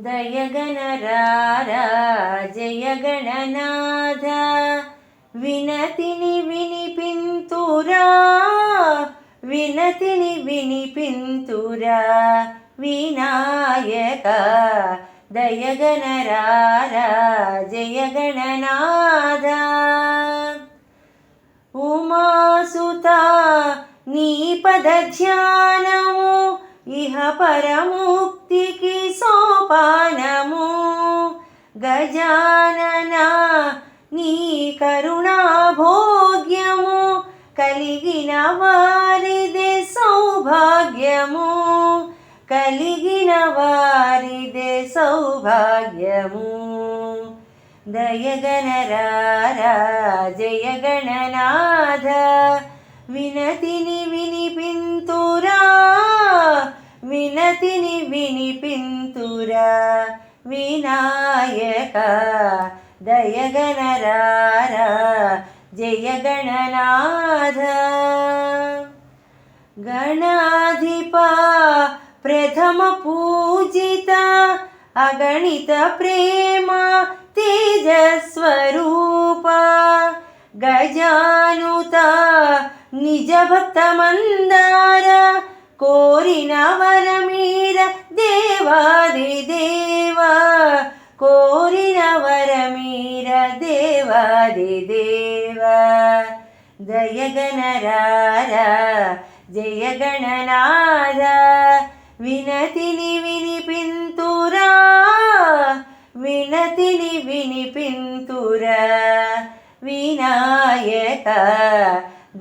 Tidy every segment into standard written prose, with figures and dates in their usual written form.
దయగనరారా జయగణనాథ వినతిని వినిపింతురా వినతిని వినిపింతురా వినాయక దయగనరారా జయగణనాథ ఉమాసుత నీ పద ధ్యానము ఇహ పరముక్తికి సోపానము గజానన నీ కరుణా భోగ్యము కలిగిన వారిదే సౌభాగ్యము కలిగిన వారిదే సౌభాగ్యము దయగనరారా జయగణనాథ వినతిని వినిపింతురా వినతిని వినిపింతురా వినాయక దయగనరారా జయగణనాథ గణాధిప ప్రథమ పూజిత అగణిత ప్రేమ తేజస్వరూప గజానుత నిజ భక్త మందార కోరిన వరమీర దేవాది దేవ కోరిన వరమీర దేవాది దేవ దయగనరారా జయగణనాథ వినతిని వినిపింతురా వినతిని వినిపింతురా వినాయక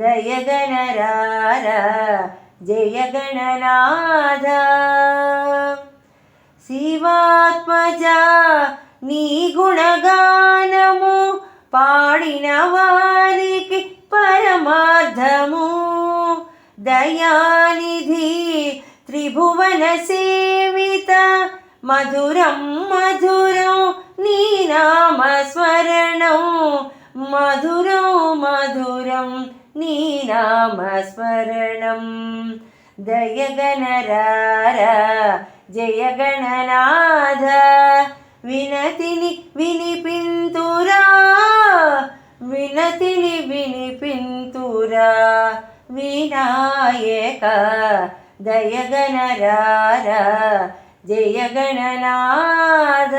దయగనరారా జయగణనాథ శివాత్మజ నీ గుణగానము పాడిన వారికి పరమార్థము దయానిధి త్రిభువన సేవిత మధురం మధురం నీ నామస్మరణం మధురం మధురం నీ నామస్మరణం దయగనరారా జయగణనాథ వినతిని వినిపింతురా వినతిని వినిపింతురా వినాయక దయగనరారా జయగణనాథ